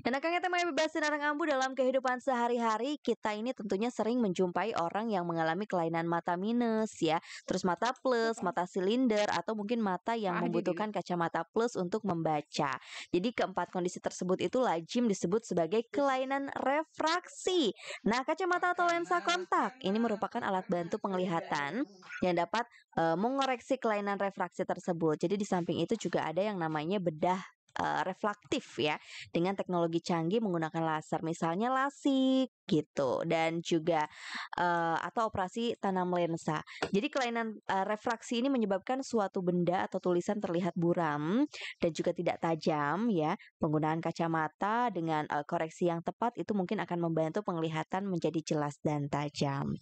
Dan akan tema bebas sinar ambu dalam kehidupan sehari-hari kita ini tentunya sering menjumpai orang yang mengalami kelainan mata minus ya, terus mata plus, mata silinder atau mungkin mata yang Di membutuhkan kacamata plus untuk membaca. Jadi keempat kondisi tersebut itu lazim disebut sebagai kelainan refraksi. Nah, kacamata atau lensa kontak ini merupakan alat bantu penglihatan yang dapat mengoreksi kelainan refraksi tersebut. Jadi di samping itu juga ada yang namanya bedah reflektif ya dengan teknologi canggih menggunakan laser misalnya LASIK gitu dan juga atau operasi tanam lensa. Jadi kelainan refraksi ini menyebabkan suatu benda atau tulisan terlihat buram dan juga tidak tajam ya. Penggunaan kacamata dengan koreksi yang tepat itu mungkin akan membantu penglihatan menjadi jelas dan tajam.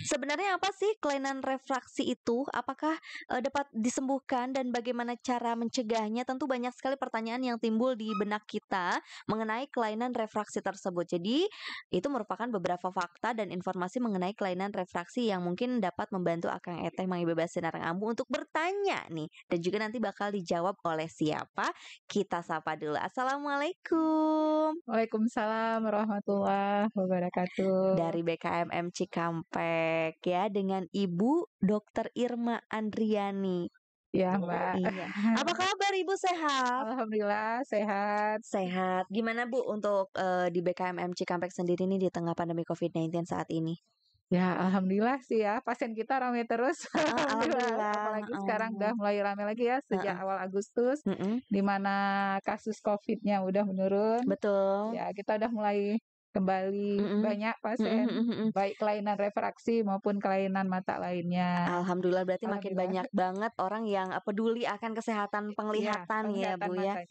Sebenarnya apa sih kelainan refraksi itu? Apakah dapat disembuhkan dan bagaimana cara mencegahnya? Tentu banyak sekali pertanyaan yang timbul di benak kita mengenai kelainan refraksi tersebut. Jadi, itu merupakan beberapa fakta dan informasi mengenai kelainan refraksi yang mungkin dapat membantu Akang Eteh Bebas Sinar Ambu untuk bertanya nih dan juga nanti bakal dijawab oleh siapa? Kita sapa dulu. Assalamualaikum. Waalaikumsalam warahmatullahi wabarakatuh. Dari BKMM Cikampek ya dengan Ibu Dr. Irma Andriani. Ya, Mbak. Iya. Apa kabar Ibu, sehat? Alhamdulillah sehat. Sehat. Gimana Bu untuk di BKMM Cikampek sendiri nih di tengah pandemi COVID-19 saat ini? Ya, alhamdulillah sih ya, pasien kita ramai terus. Alhamdulillah. Apalagi sekarang udah mulai ramai lagi ya sejak awal Agustus, di mana kasus COVID-nya udah menurun. Betul. Ya, kita udah mulai kembali banyak pasien, baik kelainan refraksi maupun kelainan mata lainnya. Alhamdulillah berarti makin banyak banget orang yang peduli akan kesehatan penglihatan ya Bu ya.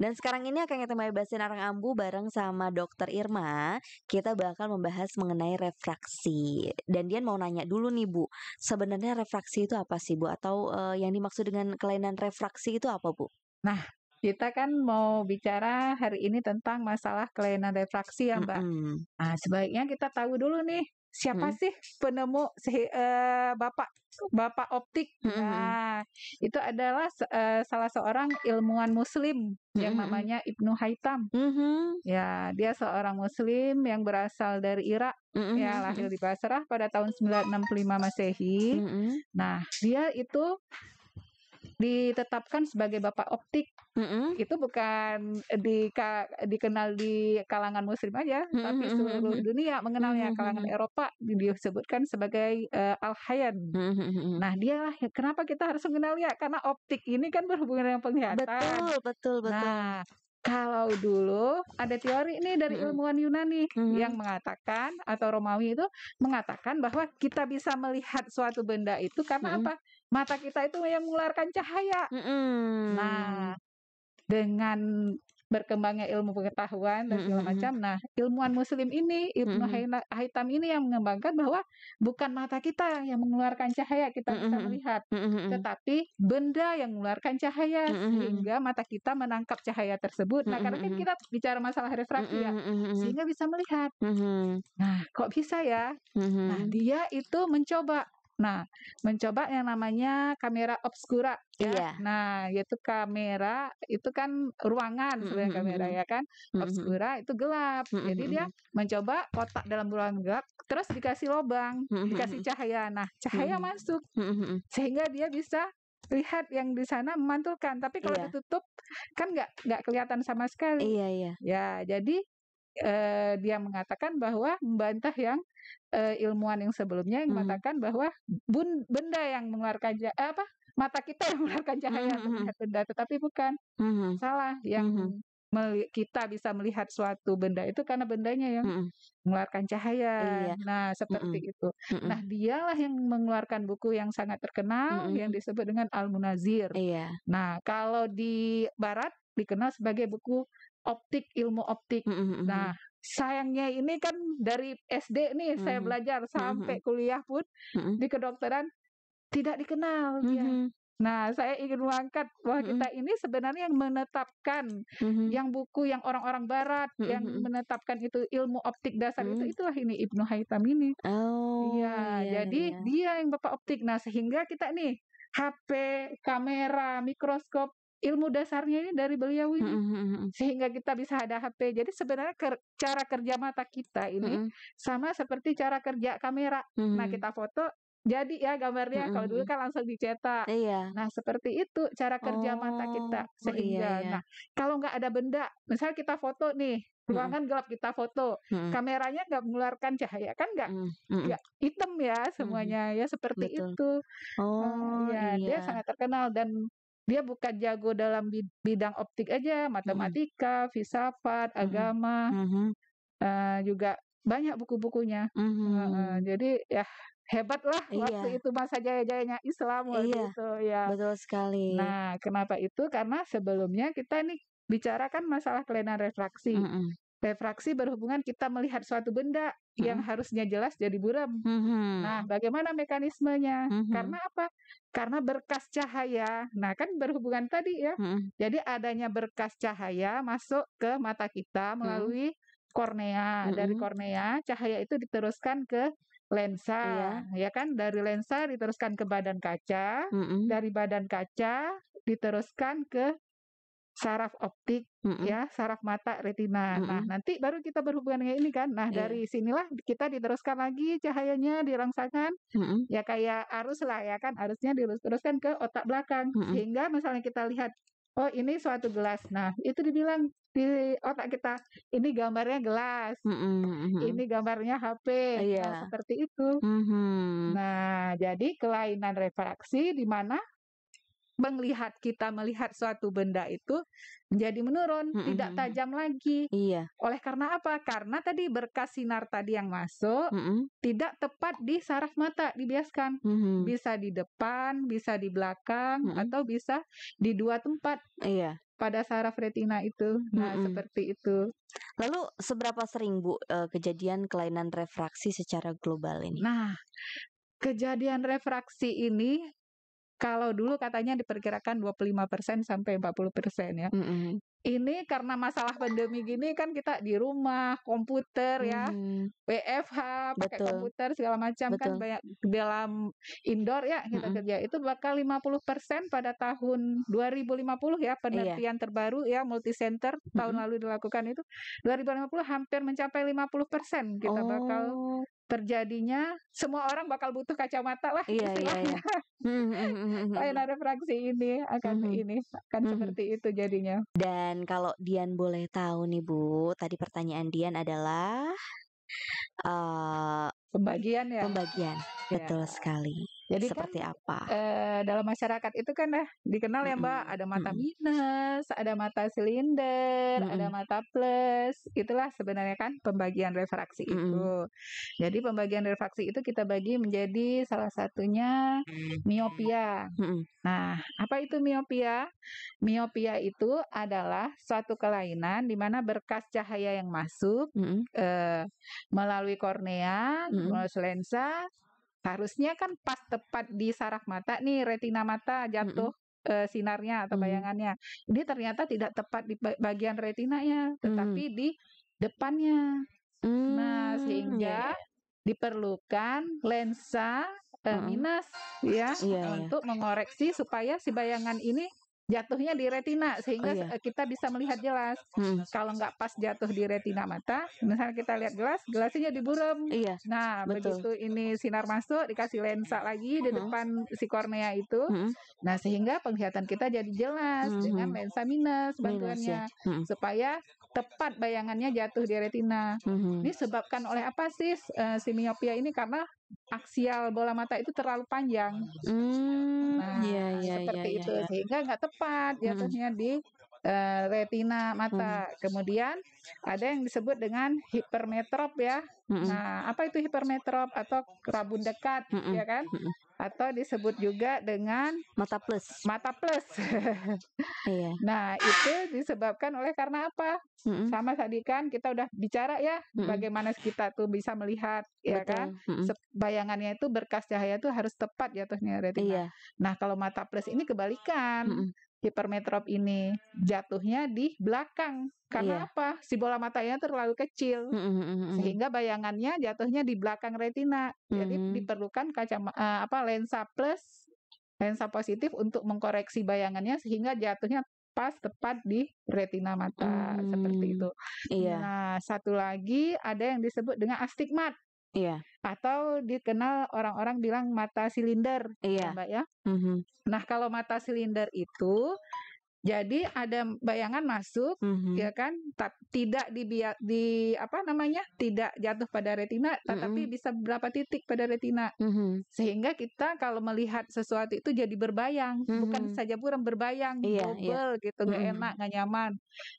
Dan sekarang ini akan kita Bebas Sinar Ambu bareng sama Dokter Irma. Kita bakal membahas mengenai refraksi. Dan dia mau nanya dulu nih Bu, sebenarnya refraksi itu apa sih Bu? Atau yang dimaksud dengan kelainan refraksi itu apa Bu? Nah, kita kan mau bicara hari ini tentang masalah kelainan refraksi ya Mbak. Nah, sebaiknya kita tahu dulu nih siapa sih penemu Bapak optik. Nah, itu adalah salah seorang ilmuwan Muslim yang namanya Ibnu Haytham. Ya, dia seorang Muslim yang berasal dari Irak. Ya, lahir di Basrah pada tahun 965 Masehi. Nah, dia itu ditetapkan sebagai Bapak optik. Itu bukan dikenal di kalangan Muslim aja, tapi seluruh dunia mengenalnya. Kalangan Eropa disebutkan sebagai Al-Hayan. Nah, dialah kenapa kita harus mengenal dia, karena optik ini kan berhubungan dengan penglihatan. Betul. Nah, kalau dulu ada teori nih dari ilmuwan Yunani yang mengatakan, atau Romawi itu mengatakan bahwa kita bisa melihat suatu benda itu karena apa? Mata kita itu yang mengeluarkan cahaya. Nah, dengan berkembangnya ilmu pengetahuan dan segala macam, nah ilmuwan Muslim ini Ibnu Haytham ini yang mengembangkan bahwa bukan mata kita yang mengeluarkan cahaya kita bisa melihat, tetapi benda yang mengeluarkan cahaya sehingga mata kita menangkap cahaya tersebut. Nah, karena kan kita bicara masalah refraksi ya, sehingga bisa melihat. Nah, kok bisa ya? Nah, dia itu mencoba yang namanya kamera obscura ya. Iya. Nah, yaitu kamera itu kan ruangan sebenarnya kamera ya kan. Obscura itu gelap. Jadi dia mencoba kotak dalam ruangan gelap terus dikasih lubang, dikasih cahaya. Nah, cahaya masuk sehingga dia bisa lihat yang di sana memantulkan. Tapi kalau ditutup kan nggak kelihatan sama sekali. Iya. Ya, jadi dia mengatakan bahwa membantah yang ilmuwan yang sebelumnya yang mengatakan bahwa benda yang mengeluarkan mata kita yang mengeluarkan cahaya untuk melihat benda, tetapi bukan. Salah. Yang kita bisa melihat suatu benda itu karena bendanya yang mengeluarkan cahaya. Nah, seperti itu. Nah, dialah yang mengeluarkan buku yang sangat terkenal yang disebut dengan Al-Munazir. Nah, kalau di Barat dikenal sebagai buku optik, ilmu optik. Nah, sayangnya ini kan dari SD nih saya belajar sampai kuliah pun di kedokteran tidak dikenal dia. Nah, saya ingin mengangkat bahwa kita ini sebenarnya yang menetapkan yang buku yang orang-orang Barat yang menetapkan itu ilmu optik dasar itulah ini Ibnu Haytham ini. Jadi dia yang Bapak optik. Nah, sehingga kita nih HP, kamera, mikroskop ilmu dasarnya ini dari beliau Mhm ini. mhm mhm. Sehingga kita bisa ada HP. Jadi sebenarnya cara kerja mata kita ini Mhm. sama seperti cara kerja kamera. Nah, Mhm. kita foto jadi ya gambarnya. Mhm Kalau dulu mhm. kan langsung dicetak. Iya. Nah, seperti itu cara kerja mata kita. Oh. Oh, iya Sehingga, iya. nah, kalau nggak ada benda, misalnya kita foto nih, Mhm. ruangan gelap kita foto, Mhm. kameranya nggak mengeluarkan cahaya, kan Mhm mhm. nggak hitam ya Mhm. semuanya ya seperti Betul. itu. Oh, Iya, dia iya. sangat terkenal dan dia bukan jago dalam bidang optik aja, Mhm. matematika, filsafat, Mhm. agama, Mhm. juga banyak buku-bukunya. Heeh, Mhm. jadi ya hebatlah waktu Iya. itu masa jaya-jayanya Islam Iya, waktu itu, ya. betul sekali. Nah, kenapa itu? Karena sebelumnya kita nih bicarakan masalah kelainan refraksi. Mhm. Refraksi berhubungan kita melihat suatu benda yang Mhm. harusnya jelas jadi buram. Nah, Mhm. bagaimana mekanismenya? Mhm. Karena apa? Karena berkas cahaya. Nah, kan berhubungan tadi ya. Mhm. Jadi adanya berkas cahaya masuk ke mata kita Mhm. melalui kornea. Dari Mhm. kornea, cahaya itu diteruskan ke lensa, Iya. ya kan? Dari lensa diteruskan ke badan kaca, Mhm. dari badan kaca diteruskan ke saraf optik, Mhm. ya, saraf mata retina. Nah, Mhm. nanti baru kita berhubungan dengan ini kan. Nah, Iya. dari sinilah kita diteruskan lagi cahayanya dirangsangkan, Mhm. ya kayak arus lah ya kan, arusnya diteruskan ke otak belakang. Mhm. Sehingga misalnya kita lihat, oh ini suatu gelas. Nah, itu dibilang di otak kita, ini gambarnya gelas, Mhm mhm ini mhm. gambarnya HP. Nah, Iya. seperti itu. Mhm. Nah, jadi kelainan refraksi di mana kita melihat suatu benda itu menjadi menurun, Mhm tidak mhm mhm. tajam lagi. Iya. Oleh karena apa? Karena tadi berkas sinar tadi yang masuk Mhm. tidak tepat di saraf mata dibiaskan. Mhm. Bisa di depan, bisa di belakang, Mhm. atau bisa di dua tempat Iya. pada saraf retina itu. Nah, Mhm. seperti itu. Lalu seberapa sering Bu, kejadian kelainan refraksi secara global ini? Nah, kejadian refraksi ini kalau dulu katanya diperkirakan 25% sampai 40% ya. Mhm. Ini karena masalah pandemi gini kan kita di rumah, komputer ya, Mhm. WFH, pakai Betul komputer segala macam kan betul. banyak dalam indoor ya kita Mhm. kerja. Itu bakal 50% pada tahun 2050 ya, Iya. penelitian terbaru ya multisenter tahun Mhm. lalu dilakukan itu. 2050 hampir mencapai 50% kita bakal Oh. terjadinya semua orang bakal butuh kacamata lah Iya iya iya. istilahnya. Mhm mhm mhm mhm mhm. Kelainan refraksi Mhm. ini akan Mhm. seperti itu jadinya. Dan kalau Dian boleh tahu nih Bu, tadi pertanyaan Dian adalah, eee, Pembagian ya? pembagian. Ya. Betul sekali. Jadi kan, Seperti apa? dalam masyarakat itu kan dikenal ya Mbak, Mhm. ada mata Mhm. minus, ada mata silinder, ada Mhm. mata plus, itulah sebenarnya kan pembagian refraksi Mhm. itu. Jadi pembagian refraksi itu kita bagi menjadi salah satunya miopia. Mhm. Nah, apa itu miopia? Miopia itu adalah suatu kelainan di mana berkas cahaya yang masuk, Mhm. melalui kornea, Mhm. melalui lensa, harusnya kan pas tepat di saraf mata nih, retina mata jatuh, Mhm. sinarnya atau Mhm. bayangannya. Ini ternyata tidak tepat di bagian retinanya, Mhm. tetapi di depannya. Nah, Iya sehingga iya. diperlukan lensa, Mhm. minus ya, Iya iya. untuk mengoreksi supaya si bayangan ini jatuhnya di retina Oh sehingga iya. kita bisa melihat jelas. Mhm. Kalau nggak pas jatuh di retina mata, misalnya kita lihat gelas, gelasnya jadi buram. Iya, Nah, betul. begitu ini sinar masuk, dikasih lensa lagi di Mhm. depan si kornea itu, Mhm. nah sehingga penglihatan kita jadi jelas dengan Mhm. lensa minus Minus ya. bantuannya, Mhm. supaya tepat bayangannya jatuh di retina. Mhm. Ini disebabkan oleh apa sih, si miopia ini? Karena aksial bola mata itu terlalu panjang. Iya Nah, iya iya seperti iya itu, iya. sehingga nggak tepat Mhm. jatuhnya di, retina Mhm. mata. Kemudian ada yang disebut dengan hipermetrop ya. Mhm. Nah, apa itu hipermetrop atau rabun dekat, Mhm. ya kan? Mhm. Atau disebut juga dengan Mata plus. mata plus. Iya. Nah, itu disebabkan oleh karena apa? Mhm. Sama tadi kan kita udah bicara ya, Mhm. bagaimana kita tuh bisa melihat, ya kan? Betul. Mhm. Bayangannya itu berkas cahaya itu harus tepat jatuhnya retina. Iya. Nah, kalau mata plus ini kebalikan. Mhm. Hipermetrop ini jatuhnya di belakang. Karena Iya. apa? Si bola matanya terlalu kecil. Mhm mhm mhm. Sehingga bayangannya jatuhnya di belakang retina. Jadi Mhm. diperlukan lensa plus lensa positif untuk mengkoreksi bayangannya sehingga jatuhnya pas tepat di retina mata, seperti itu. Iya, Nah, satu lagi ada yang disebut dengan astigmat iya, atau dikenal orang-orang bilang mata silinder, ya iya. Mbak ya. Mhm, Nah, kalau mata silinder itu jadi ada bayangan masuk, mhm, ya kan, tidak apa namanya, tidak jatuh pada retina, tetapi mhm, bisa beberapa titik pada retina. mhm, Sehingga kita kalau melihat sesuatu itu jadi berbayang, bukan mhm. saja buram, berbayang, Iya, iya. double gitu, nggak enak, Mhm, nggak nyaman,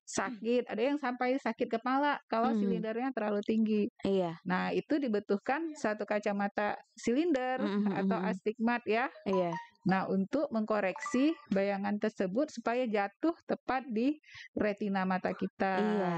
sakit, ada yang sampai sakit kepala kalau mhm. silindernya terlalu tinggi. Iya. Nah, itu dibutuhkan satu kacamata silinder Mhm, mhm, atau mhm. astigmat ya. Iya, Nah, untuk mengkoreksi bayangan tersebut supaya jatuh tepat di retina mata kita. iya.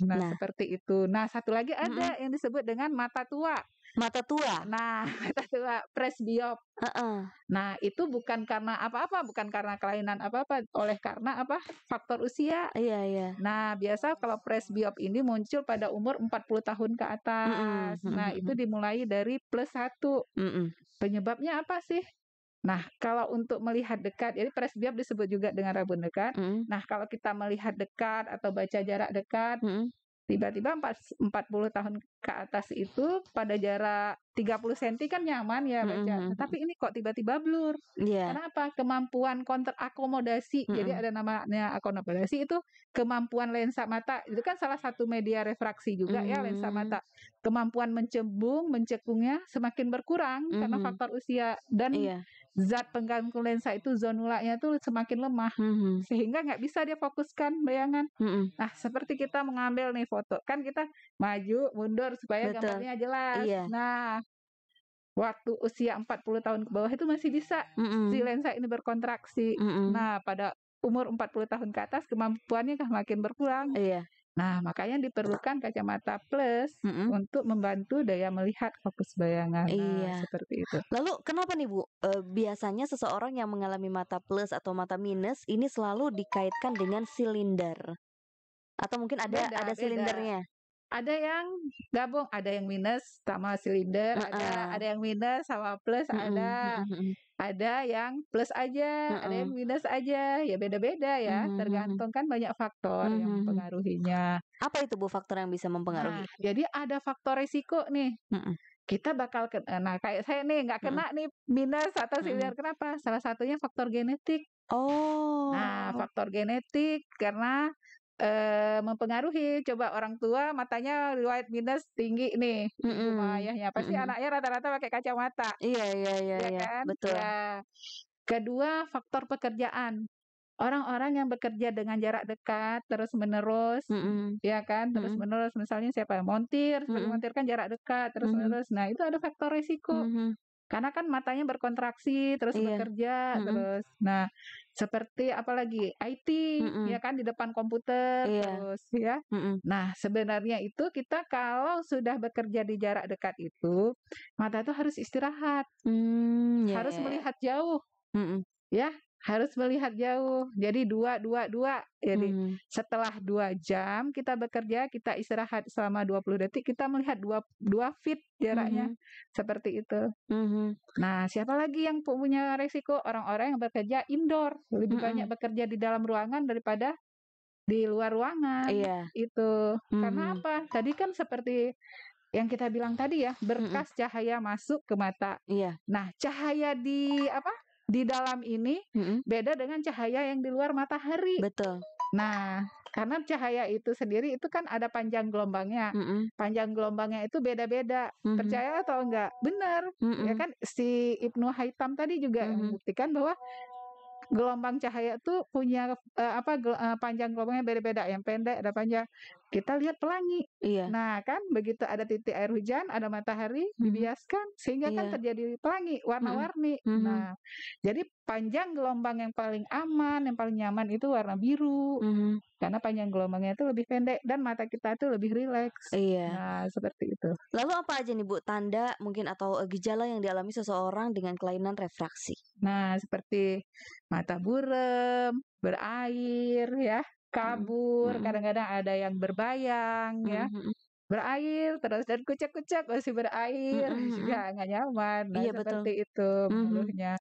Nah, Nah, seperti itu. Nah, satu lagi mhm. ada yang disebut dengan mata tua. Mata tua? Nah, mata tua, presbiop. Heeh. Nah, itu bukan karena apa-apa, bukan karena kelainan apa-apa, oleh karena apa? Faktor usia. Iya, iya. Nah, biasa kalau presbiop ini muncul pada umur 40 tahun ke Mhm, atas. mhm, Nah, itu mhm. dimulai dari +1. Mhm. Penyebabnya apa sih? Nah, kalau untuk melihat dekat, jadi presbiop disebut juga dengan rabun dekat. Mhm, Nah, kalau kita melihat dekat atau baca jarak dekat, mhm. tiba-tiba 40 tahun ke atas itu pada jarak 30 senti kan nyaman ya Mhm, baca. mhm, Nah, mhm. tapi ini kok tiba-tiba blur. Iya. Kenapa? Kemampuan konterakomodasi. Jadi Mhm. ada namanya akomodasi itu kemampuan lensa mata. Itu kan salah satu media refraksi juga ya lensa Mmm. mata. Kemampuan mencekungnya semakin berkurang karena Mhm. faktor usia dan Iya. zat pengganggu lensa itu zonulanya itu semakin lemah Mhm. sehingga nggak bisa dia fokuskan bayangan. Mhm. Nah, seperti kita mengambil nih foto, kan kita maju, mundur supaya Betul. gambarnya jelas. Iya. Nah, waktu usia 40 tahun ke bawah itu masih bisa si Mhm. lensa ini berkontraksi. Mhm. Nah, pada umur 40 tahun ke atas kemampuannya kan makin berkurang. Iya. Nah, makanya diperlukan kacamata plus Mhm. untuk membantu daya melihat fokus bayangan. Nah, Iya. seperti itu. Lalu kenapa nih Bu, biasanya seseorang yang mengalami mata plus atau mata minus ini selalu dikaitkan dengan silinder? Atau mungkin ada Beda, beda. silindernya? Ada yang gabung, ada yang minus sama silinder, ada Heeh. yang minus sama plus, Mhm, mhm, mhm. ada yang plus aja, ada yang Mhm. minus aja, ya beda-beda ya, Mhm, mhm. tergantung kan banyak faktor Mhm, yang mhm. mempengaruhinya. Apa itu Bu faktor yang bisa Nah, mempengaruhi? jadi ada faktor resiko nih, Mhm, kita bakal nah kayak saya nih nggak mhm, kena nih minus atau mhm. silinder, kenapa? Salah satunya faktor genetik. Nah, Oh. faktor genetik karena, mempengaruhi. Coba orang tua matanya riwayat minus tinggi nih, ibu sama Mhm, ayahnya, pasti mhm. anaknya rata-rata pakai kacamata, Iya, iya, iya, ya iya, kan? betul. Ya. Kedua, faktor pekerjaan. Orang-orang yang bekerja dengan jarak dekat, terus-menerus, Mhm, ya kan, mhm, terus-menerus misalnya siapa, montir, sebagai mhm, montir kan jarak dekat, mhm, terus-menerus. Nah, itu ada faktor risiko. mhm. Karena kan matanya berkontraksi, terus Iya. bekerja, Mhm, terus. Nah, seperti apalagi IT, ya mhm. kan di depan komputer Iya. terus ya. Mhm. Nah, sebenarnya itu kita kalau sudah bekerja di jarak dekat itu, mata itu harus istirahat, Ya, harus ya, ya. melihat jauh. Mhm, Ya, harus melihat jauh. Jadi 2 2 2. Jadi mhm, setelah 2 jam kita bekerja, kita istirahat selama 20 detik, kita melihat 2 feet jaraknya. mhm, Seperti itu. mhm, Nah, siapa lagi yang punya resiko? Orang-orang yang bekerja indoor. Lebih banyak mhm. bekerja di dalam ruangan daripada di luar ruangan. Iya. Itu. Karena Mhm, apa? Tadi kan seperti yang kita bilang tadi ya, mhm. berkas cahaya masuk ke mata. Iya. Nah, cahaya di apa? Di dalam ini Mhm. beda dengan cahaya yang di luar matahari. Betul. Nah, karena cahaya itu sendiri itu kan ada panjang gelombangnya. Mhm, Panjang gelombangnya itu beda-beda. mhm, Percaya atau enggak? Benar. Ya mhm, kan si Ibnu Haitam tadi juga yang mhm. membuktikan bahwa gelombang cahaya itu punya, panjang gelombangnya beda-beda, yang pendek, ada panjang. Kita lihat pelangi. Iya. Nah, kan begitu ada titik air hujan, ada matahari, Mhm. dibiaskan, sehingga kan Iya. terjadi pelangi, Mhm, warna-warni. mhm, Nah, jadi panjang gelombang yang paling aman, yang paling nyaman itu warna biru, mhm. karena panjang gelombangnya itu lebih pendek dan mata kita itu lebih rileks. Iya. Nah, seperti itu. Lalu apa aja nih Bu tanda mungkin atau, gejala yang dialami seseorang dengan kelainan refraksi? Nah, seperti mata buram, berair ya, Mhm, kabur, mhm, kadang-kadang ada yang berbayang mhm, ya. mhm. berair terus dan kucek-kucek masih berair, Mhm mhm. juga nggak nyaman. Nah, Iya betul. seperti itu Mhm. mengeluhnya.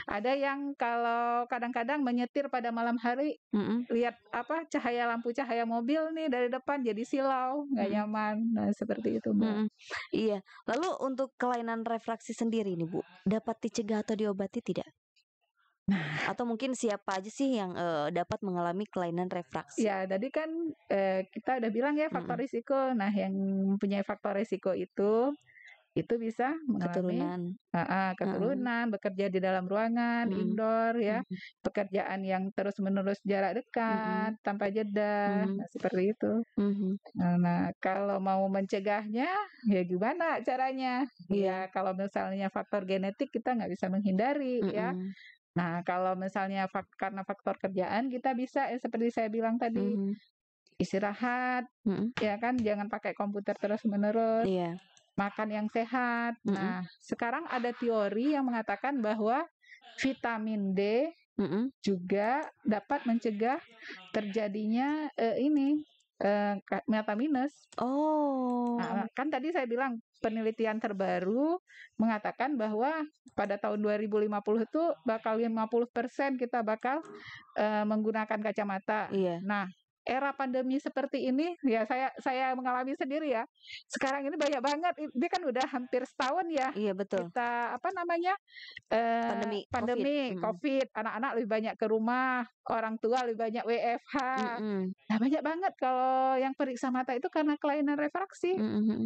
Ada yang kalau kadang-kadang menyetir pada malam hari, Mhm. lihat apa, cahaya mobil nih dari depan jadi silau, nggak Mhm. nyaman. Nah, seperti itu, Mbak. Mhm. Iya. Lalu untuk kelainan refraksi sendiri nih, Bu, dapat dicegah atau diobati tidak? Nah, Atau mungkin siapa aja sih yang, dapat mengalami kelainan refraksi? ya tadi kan, kita udah bilang ya faktor Mhm. risiko. Nah, yang mempunyai faktor risiko itu bisa mengalami Keturunan. heeh, Heeh. keturunan, bekerja di dalam ruangan, Mhm. indoor ya, Mhm. pekerjaan yang terus-menerus jarak dekat, Mhm. tanpa jeda, Mhm. nah seperti itu. Mhm. Nah, kalau mau mencegahnya, ya gimana caranya? Iya. Ya kalau misalnya faktor genetik kita nggak bisa menghindari ya. Mhm. Nah, kalau misalnya karena faktor kerjaan kita bisa seperti saya bilang tadi, Mhm. istirahat, Mhm. ya kan, jangan pakai komputer terus-menerus. Iya. Makan yang sehat. Mhm. Nah, sekarang ada teori yang mengatakan bahwa vitamin D Mhm. juga dapat mencegah terjadinya, mata minus. Oh. Kan tadi saya bilang penelitian terbaru mengatakan bahwa pada tahun 2050 itu bakal 50% kita bakal, menggunakan kacamata. Iya. Nah, era pandemi seperti ini, ya saya mengalami sendiri ya. Sekarang ini banyak banget, ini kan udah hampir setahun ya Iya betul. kita, apa namanya, Pandemi Covid. pandemi Mhm. Covid, anak-anak lebih banyak ke rumah, orang tua lebih banyak WFH. Mhm. Nah, banyak banget kalau yang periksa mata itu karena kelainan refraksi. Mhm mhm.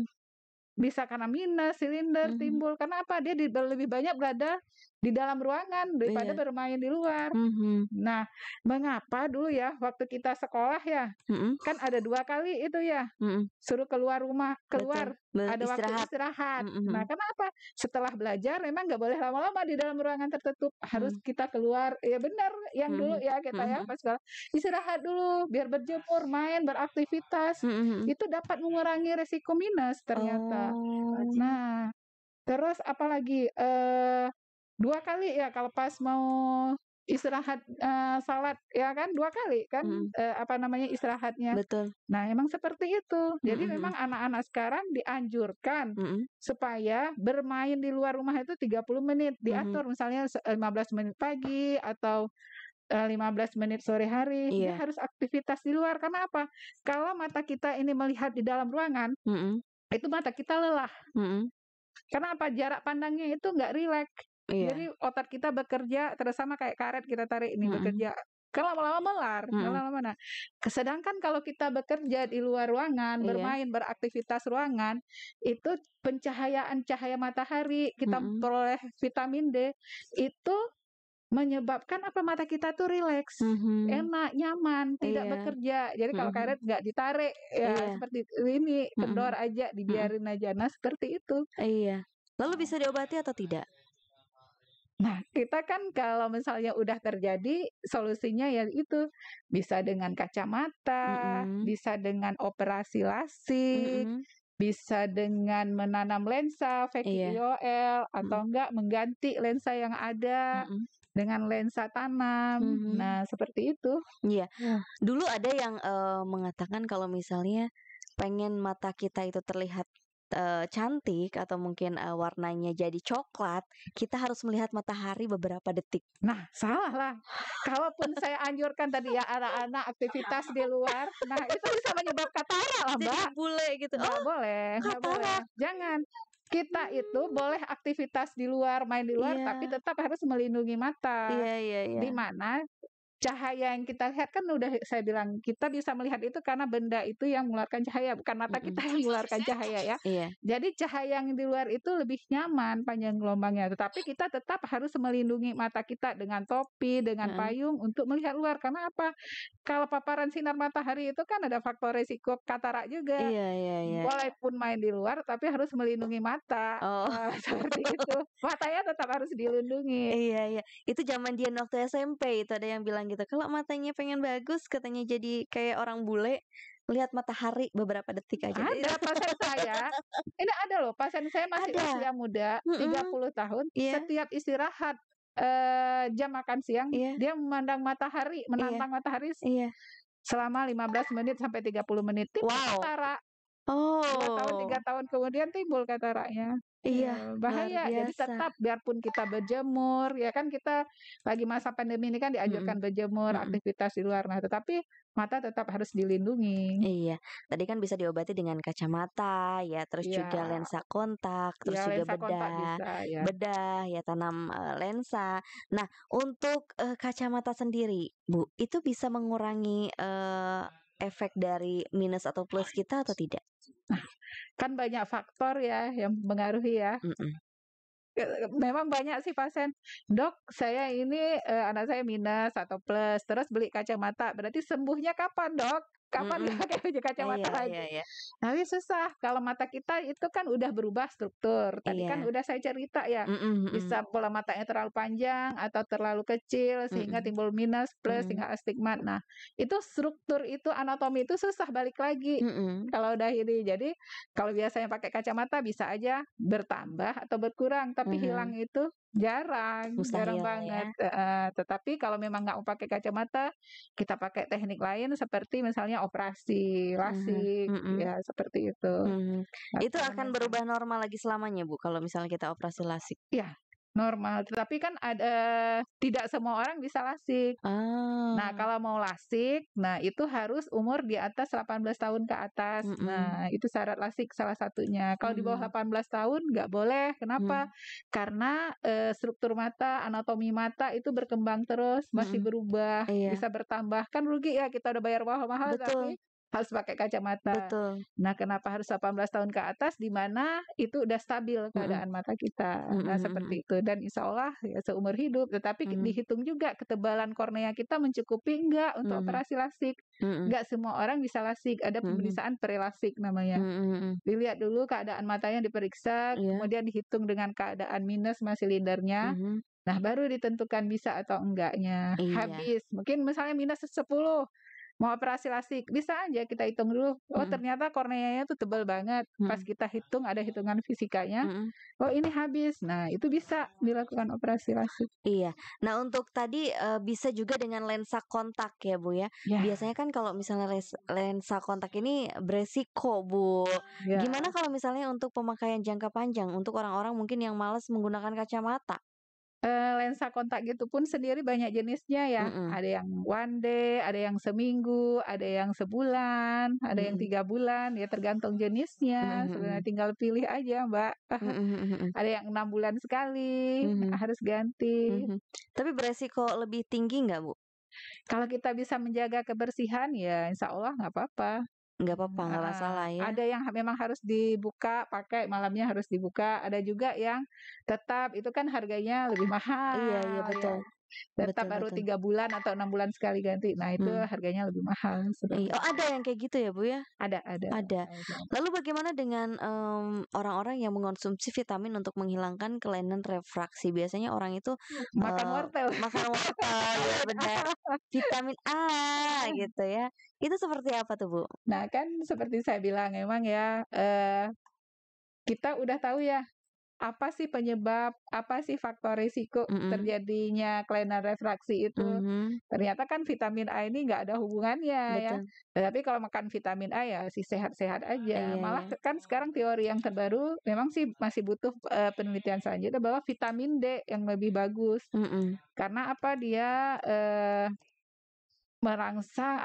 Bisa karena minus, silinder Mhm. timbul, karena apa? Dia lebih banyak berada di dalam ruangan daripada Iya. bermain di luar. Mhm. Nah, mengapa dulu ya waktu kita sekolah ya, Mhm. kan ada 2 kali itu ya, Mhm. suruh keluar rumah, Betul. keluar, ada waktu Istirahat. istirahat. Mhm Nah, mhm. kenapa? Setelah belajar memang nggak boleh lama-lama di dalam ruangan tertutup, harus Mhm. kita keluar. Ya benar yang dulu Mhm. ya kita Mhm ya mhm. pas sekolah, istirahat dulu biar berjemur, main, beraktivitas. Mhm mhm. Itu dapat mengurangi resiko minus ternyata. Oh. Nah, terus apalagi, 2 kali ya kalau pas mau istirahat, salat ya kan 2 kali kan, Mhm. apa namanya, istirahatnya. Betul. Nah, emang seperti itu. Mhm Jadi memang mhm. anak-anak sekarang dianjurkan Mhm. supaya bermain di luar rumah itu 30 menit, Mhm. diatur misalnya 15 menit pagi atau, 15 menit sore hari, dia Iya. harus aktivitas di luar. Karena apa? Kalau mata kita ini melihat di dalam ruangan, Mhm. itu mata kita lelah. Mhm. Karena apa? Jarak pandangnya itu nggak rileks. Iya. Jadi otak kita bekerja terus sama kayak karet kita tarik ini Mhm. bekerja. Kan lama-lama melar, Mhm. lama-lama. Nah, sedangkan kalau kita bekerja di luar ruangan, Iya. bermain, beraktivitas ruangan, itu pencahayaan cahaya matahari, kita Mhm. peroleh vitamin D, itu menyebabkan apa? Mata kita tuh rileks, Mhm. enak, nyaman, tidak Iya. bekerja. Jadi kalau Mhm. karet nggak ditarik, ya Iya. seperti ini, kendor Mhm. aja, Mhm. dibiarin aja. Nah, seperti itu. Iya. Lalu bisa diobati atau tidak? Nah, kita kan kalau misalnya udah terjadi, solusinya ya itu, bisa dengan kacamata, Mhm. bisa dengan operasi lasik, Mhm. bisa dengan menanam lensa fake Iya. IOL, atau Mhm. enggak mengganti lensa yang ada Mhm. dengan lensa tanam. Mhm. Nah, seperti itu. Iya. Dulu ada yang, mengatakan kalau misalnya pengen mata kita itu terlihat, cantik atau mungkin, warnanya jadi coklat, kita harus melihat matahari beberapa detik. Nah, salah lah. Kalaupun saya anjurkan tadi ya anak-anak aktivitas di luar, nah itu bisa menyebabkan katarak lah, Jadi Mbak. bule gitu. Nggak Oh, boleh, nggak boleh. katarak. Jangan. Kita itu boleh aktivitas di luar, main di luar, tapi Iya. tetap harus melindungi mata. Iya iya iya. Di mana cahaya yang kita lihat kan udah saya bilang, kita bisa melihat itu karena benda itu yang mengeluarkan cahaya, bukan mata kita Mhm. yang mengeluarkan cahaya ya. Iya. Jadi cahaya yang di luar itu lebih nyaman panjang gelombangnya, tetapi kita tetap harus melindungi mata kita dengan topi, dengan Heeh. payung untuk melihat luar. Karena apa? Kalau paparan sinar matahari itu kan ada faktor resiko katarak juga. Iya iya iya. Walaupun main di luar, tapi harus melindungi mata. Oh. Seperti itu. Matanya tetap harus dilindungi. Iya iya. Itu zaman Dian waktu SMP itu ada yang bilang gitu, "Kalau matanya pengen bagus," katanya, "jadi kayak orang bule, lihat matahari beberapa detik aja." Ada pasien saya, ini ada loh, pasien saya masih Ada. usia muda, tiga Mhm. puluh tahun, Iya setiap istirahat, jam makan siang, iya dia memandang matahari, iya menantang matahari iya. selama 15 menit sampai 30 menit, timbul Wow, katarak. 2 tahun, 3 Oh, tahun kemudian timbul kataraknya. iya, luar Bahaya. Jadi biasa. tetap biarpun kita berjemur, ya kan kita lagi masa pandemi ini kan Mhm, dianjurkan berjemur, mhm. aktivitas di luar. Nah, tetapi mata tetap harus dilindungi. Iya, tadi kan bisa diobati dengan kacamata ya, terus juga Ya, lensa kontak, terus ya juga lensa kontak bedah, bisa ya. bedah ya tanam lensa. Nah, untuk kacamata sendiri, Bu, itu bisa mengurangi efek dari minus atau plus kita atau tidak? Kan banyak faktor ya yang mempengaruhi ya. Mhm, Memang banyak sih pasien, "Dok, saya ini, anak saya minus atau plus, terus beli kacamata, berarti sembuhnya kapan, Dok? Kapan dia mhm. pakai baju kacamata Iya, iya, lagi?" iya. Tapi susah, kalau mata kita itu kan udah berubah struktur. Tadi kan Iya. udah saya cerita ya, Mhm, mhm, bisa bola matanya terlalu panjang atau terlalu kecil sehingga mhm, timbul minus, plus, mhm, hingga astigmat. Nah, itu struktur itu, anatomi itu susah balik lagi mhm, kalau udah ini. Jadi, kalau biasanya pakai kacamata bisa aja bertambah atau berkurang, tapi hilang mhm. itu jarang, jarang Mustahil ya. banget, heeh. Tetapi kalau memang nggak mau pakai kacamata, kita pakai teknik lain seperti misalnya operasi Mhm, lasik, mhm, ya seperti itu. mhm. Itu Apa akan namanya, berubah normal lagi selamanya, Bu, kalau misalnya kita operasi lasik? ya normal. Tetapi kan ada, tidak semua orang bisa lasik. Nah, Ah, kalau mau lasik, nah itu harus umur di atas 18 tahun ke atas. mhm, Nah, itu syarat lasik salah satunya. Kalau di bawah mhm, 18 tahun nggak boleh. Kenapa? mhm, Karena struktur mata, anatomi mata itu berkembang terus, masih mhm. berubah, Iya, bisa bertambah. Kan rugi ya kita udah bayar mahal-mahal betul, tapi harus pakai kacamata. betul. Nah, kenapa harus 18 tahun ke atas? Di mana itu udah stabil Mhm, keadaan mata kita. mhm, Nah, mhm, seperti itu. Dan insya Allah ya seumur hidup. Tetapi mhm, dihitung juga ketebalan kornea kita mencukupi enggak untuk mhm, operasi lasik. mhm, Enggak semua orang bisa lasik. Ada mhm, pemeriksaan prelasik namanya. mhm, mhm. Dilihat dulu keadaan matanya diperiksa, Iya, kemudian dihitung dengan keadaan minus sama silindernya. mhm, Nah, baru ditentukan bisa atau enggaknya. iya, Habis, mungkin misalnya minus 10, mau operasi lasik, bisa aja kita hitung dulu, oh mhm, ternyata korneanya tuh tebal banget. Pas mhm, kita hitung ada hitungan fisikanya, mhm. oh ini habis. Nah, itu bisa dilakukan operasi lasik. Iya. Nah, untuk tadi, bisa juga dengan lensa kontak ya, Bu, ya. Ya, Biasanya kan kalau misalnya lensa kontak ini beresiko, Bu. Gimana ya. kalau misalnya untuk pemakaian jangka panjang, untuk orang-orang mungkin yang malas menggunakan kacamata? Lensa kontak gitu pun sendiri banyak jenisnya ya. Mhm, Ada yang one day, ada yang seminggu, ada yang sebulan, ada yang mhm, 3 bulan, ya tergantung mhm, jenisnya. Sebenarnya mhm, tinggal pilih aja, Mbak. mhm, mhm, mhm, Ada yang 6 bulan sekali, mhm, harus ganti. mhm. Tapi beresiko lebih tinggi nggak, Bu? Kalau kita bisa menjaga kebersihan, ya insya Allah nggak apa-apa. Nggak apa-apa, nggak Heeh. masalah ya? Ada yang memang harus dibuka, pakai malamnya harus dibuka, ada juga yang tetap, itu kan harganya lebih Iya, iya, mahal ya. betul, Tetap betul, baru betul. 3 bulan atau 6 bulan sekali ganti. Nah, itu Mhm, harganya lebih mahal, iya. seperti Oh, itu. ada yang kayak gitu ya, Bu, ya? Ada Ada. ada. Lalu bagaimana dengan, orang-orang yang mengonsumsi vitamin untuk menghilangkan kelainan refraksi? Biasanya orang itu, Makan wortel. makan wortel, ya benar, vitamin A gitu ya. Itu seperti apa tuh, Bu? Nah, kan seperti saya bilang memang ya, kita udah tahu ya, apa sih penyebab, apa sih faktor risiko Mhm, terjadinya kelainan refraksi itu. mhm, Ternyata kan vitamin A ini nggak ada hubungannya ya. betul. Tetapi kalau makan vitamin A ya sih sehat-sehat aja. Iya, Malah iya. kan sekarang teori yang terbaru memang sih masih butuh penelitian selanjutnya bahwa vitamin D yang lebih bagus. Mhm, Karena apa, dia merangsang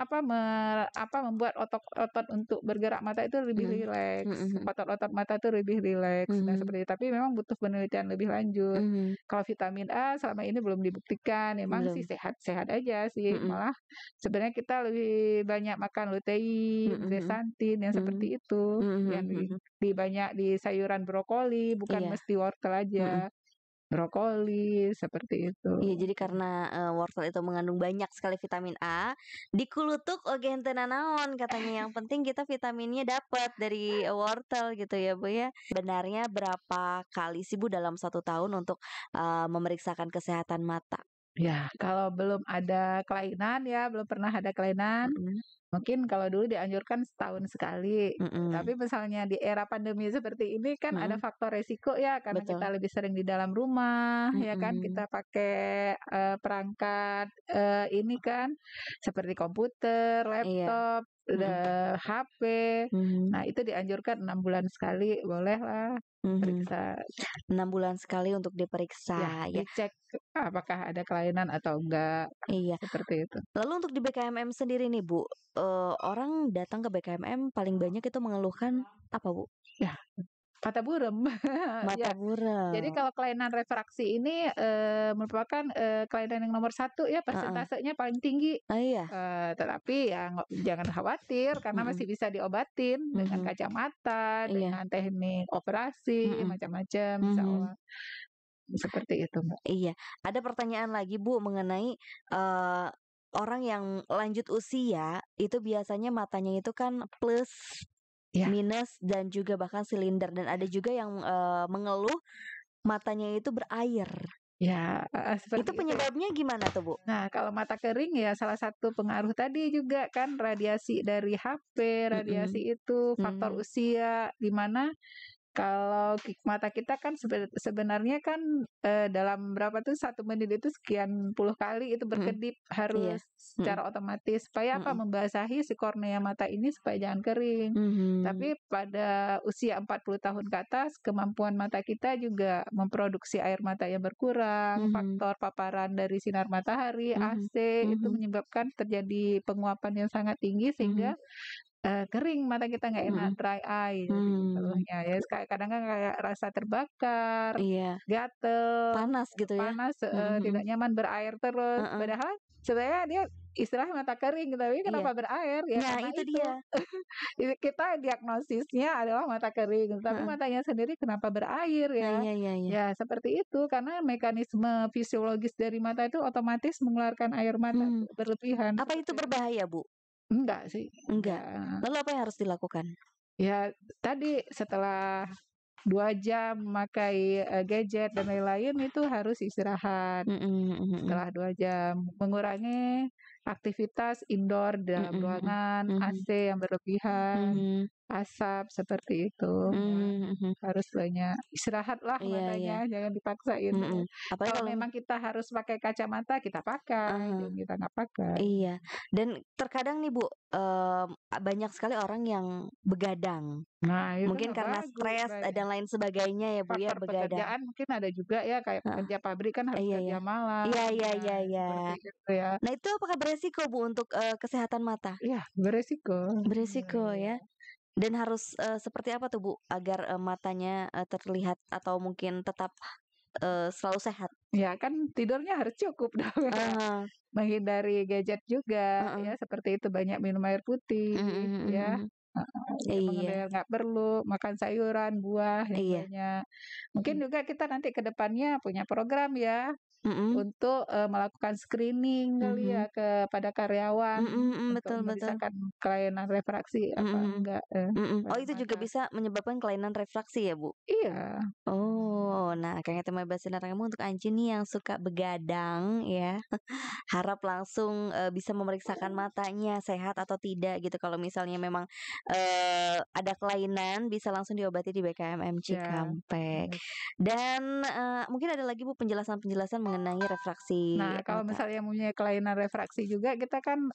membuat otot-otot untuk bergerak mata itu lebih mhm, mhm, rileks, mhm, otot-otot mata itu lebih rileks. Nah, mhm, seperti itu. Tapi memang butuh penelitian lebih lanjut. mhm, Kalau vitamin A selama ini belum dibuktikan, memang sih belum. sehat-sehat aja sih. Mhm, Malah sebenarnya kita lebih banyak makan lutein, mhm, mhm, zeaxanthin yang mhm, seperti itu, mhm, yang mhm, mhm. di banyak di sayuran brokoli, bukan Iya, mesti wortel mhm. aja. Brokoli, seperti itu. Iya, jadi karena, wortel itu mengandung banyak sekali vitamin A, dikulutuk oge henteu nanaon katanya, yang penting kita vitaminnya dapat dari wortel gitu ya, Bu, ya. Sebenarnya berapa kali sih, Bu, dalam 1 tahun untuk, memeriksakan kesehatan mata? Ya, kalau belum ada kelainan ya, belum pernah ada kelainan, Mhm, mungkin kalau dulu dianjurkan setahun sekali. mhm, Tapi misalnya di era pandemi seperti ini kan ada mhm, faktor resiko ya, karena betul, kita lebih sering di dalam rumah, ya kan, mhm, kita pakai perangkat ini kan, seperti komputer, iya, laptop. HP. Mhm. Nah, itu dianjurkan 6 bulan sekali, bolehlah Mhm. periksa. 6 bulan sekali untuk Ya, diperiksa ya. dicek apakah ada kelainan atau enggak, Iya. seperti itu. Lalu untuk di BKMM sendiri nih Bu, orang datang ke BKMM paling banyak itu mengeluhkan apa Bu? Ya, mata buram. Mata Ya, jadi buram. kalau kelainan refraksi ini merupakan kelainan yang nomor satu ya, Heeh. persentasenya paling tinggi. Oh iya. Tetapi ya jangan khawatir karena Mhm. masih bisa diobatin dengan Mhm. kacamata, Iya. dengan teknik operasi, Mhm. macam-macam, insya Mhm. Allah. Seperti itu, Mbak. Iya. Ada pertanyaan lagi Bu mengenai eee, orang yang lanjut usia itu biasanya matanya itu kan plus, Ya, minus, dan juga bahkan silinder, dan ada juga yang mengeluh matanya itu berair. ya, Itu seperti itu ya. penyebabnya gimana tuh Bu? Nah, kalau mata kering ya salah satu pengaruh tadi juga kan radiasi dari HP, Mhm. radiasi itu, faktor Mhm. usia, di mana kalau mata kita kan sebenarnya kan dalam berapa tuh 1 menit itu sekian puluh kali itu Mhm. berkedip Iya. harus Mhm. secara otomatis supaya apa? Mhm. Membasahi si kornea mata ini supaya jangan kering. Mhm. Tapi pada usia 40 tahun ke atas kemampuan mata kita juga memproduksi air mata yang berkurang, Mhm. faktor paparan dari sinar matahari, Mhm. AC itu Mhm. menyebabkan terjadi penguapan yang sangat tinggi Mhm. sehingga kering mata kita nggak enak, Mhm. dry eye jadi Mmm. keluhnya ya, kadang kan kayak rasa terbakar, Iya. gatel, Panas gitu ya? panas, Mhm. Mhm. tidak nyaman, berair terus. Heeh. Padahal sebenarnya dia istilahnya mata kering, tapi Iya. kenapa berair? Ya Nah karena itu itu. dia. Kita diagnosisnya adalah mata kering, tapi Heeh. matanya sendiri kenapa berair Nah, ya? iya iya iya. Ya seperti itu, karena mekanisme fisiologis dari mata itu otomatis mengeluarkan air mata Mhm. tuh berlebihan, Apa itu seperti itu. berbahaya Bu? Enggak sih, Enggak. enggak. Lalu apa yang harus dilakukan? Ya tadi setelah 2 jam memakai, gadget dan lain-lain itu harus istirahat. Mhm. Mhm. Mhm. Setelah 2 jam, mengurangi aktivitas indoor dalam Mhm. Mhm. ruangan, Mhm. AC yang berlebihan, Mhm. asap, seperti itu, ya. Mmm. Mhm. Harus banyak istirahatlah Iya iya. matanya, jangan dipaksain. Mhm. Apalagi Kalau kalau memang kita harus pakai kacamata, kita pakai, heeh. jangan kita nggak pakai. Iya, dan terkadang nih Bu, banyak sekali orang yang begadang. Nah, itu Mungkin nggak karena bagus, stres, dan lain sebagainya ya Bu ya, faktor begadang. pekerjaan mungkin ada juga ya, kayak Heeh. pekerja pabrik kan harus Iya kerja iya. malam, Iya iya nah iya iya. seperti itu ya. Nah itu apakah beresiko Bu untuk, kesehatan mata? Iya, beresiko. Beresiko ya? Dan harus, seperti apa tuh Bu agar, matanya, terlihat atau mungkin tetap, selalu sehat? Ya kan tidurnya harus cukup dong ya, Heeh. menghindari gadget juga Heeh. ya, seperti itu, banyak minum air putih Mhm. Mhm. ya, Mhm. tidak Iya. mengenai nggak perlu, makan sayuran, buah yang Iya. banyak. Mungkin juga kita nanti ke depannya punya program ya, Mhm. untuk, melakukan screening kali ya Mhm. kepada karyawan, Mhm. Mhm. untuk Betul betul. memeriksakan kelainan refraksi Mhm. apa Mhm. enggak, Mhm. Oh pada itu juga mata. bisa menyebabkan kelainan refraksi ya Bu? Iya. Oh, nah kayaknya tema bahas sinar kamu untuk Anji nih yang suka begadang ya. Harap langsung, bisa memeriksakan matanya sehat atau tidak gitu. Kalau misalnya memang, ada kelainan bisa langsung diobati di BKMM Ya, Cikampek. benar. Dan, mungkin ada lagi Bu penjelasan-penjelasan mengenai refraksi Nah, kalau mata? misalnya punya kelainan refraksi juga kita kan,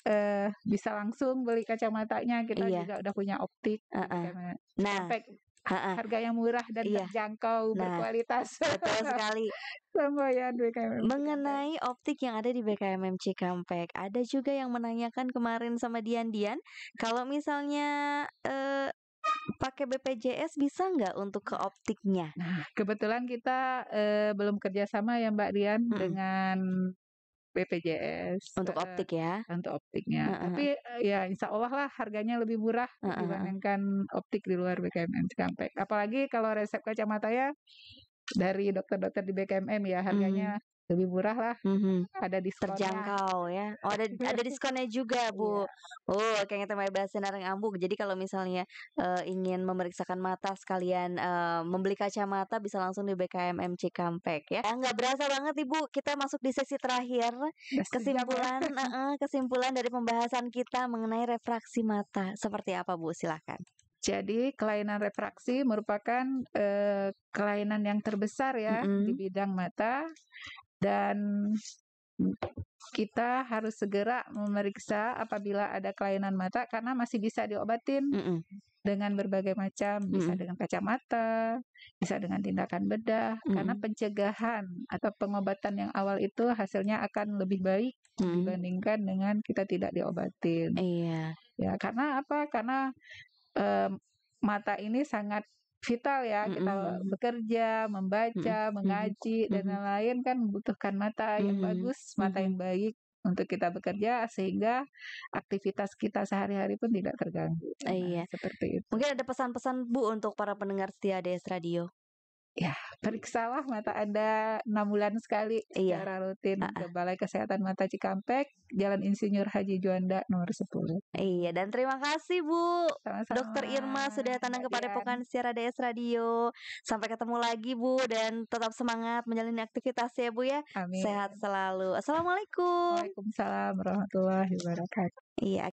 bisa langsung beli kacamatanya, kita Iya. juga udah punya optik di Heeh. BKM Nah. Cikampek, Heeh. harga yang murah dan Iya. terjangkau, Nah, berkualitas. betul sekali. Semboyan BKM Cikampek. Mengenai optik yang ada di BKMM Cikampek, ada juga yang menanyakan kemarin sama Dian, kalau misalnya, pakai BPJS bisa nggak untuk ke optiknya? Nah, kebetulan kita, belum kerjasama ya Mbak Dian Mhm. dengan BPJS, Untuk optik ya? untuk optiknya. Heeh heeh. Tapi, ya insya Allah lah harganya lebih murah Heeh heeh. dibandingkan optik di luar BKMM Cikampek. Apalagi kalau resep kacamatanya dari dokter-dokter di BKMM ya, harganya Mhm. lebih murah lah, Mhm. ada diskonnya. Terjangkau ya? Oh ada diskonnya juga Bu? Iya. Oh kayaknya tema bahas sinar ngambung. Jadi kalau misalnya, ingin memeriksakan mata sekalian, membeli kacamata bisa langsung di BKMM Cikampek ya. Nggak berasa banget Ibu kita masuk di sesi terakhir. Udah sejam ya. Kesimpulan dari pembahasan kita mengenai refraksi mata. Seperti apa Bu? Silahkan. Jadi kelainan refraksi merupakan, kelainan yang terbesar ya di Mhm. bidang mata dan kita harus segera memeriksa apabila ada kelainan mata karena masih bisa diobatin Mm-mm. dengan berbagai macam, bisa dengan kacamata, bisa dengan tindakan bedah, karena pencegahan atau pengobatan yang awal itu hasilnya akan lebih baik dibandingkan dengan kita tidak diobatin. Iya. Ya, karena apa? Karena mata ini sangat vital ya, kita bekerja, membaca, mengaji, dan lain-lain kan membutuhkan mata yang bagus, mata yang baik untuk kita bekerja sehingga aktivitas kita sehari-hari pun tidak terganggu. Iya. Seperti itu. Mungkin ada pesan-pesan Bu untuk para pendengar setia ADS Radio. Ya, periksalah mata Anda 6 bulan sekali Iya. secara rutin ke Balai Kesehatan Mata Cikampek, Jalan Insinyur Haji Juanda nomor 10. Iya, dan terima kasih Bu Sama-sama, Dr. Irma sudah datang Mbak kepada Dian. Pokan Siar ADS Radio. Sampai ketemu lagi Bu, dan tetap semangat menjalani aktivitas ya Bu ya. Amin. Sehat selalu. Assalamualaikum. Waalaikumsalam warahmatullahi wabarakatuh. Iya.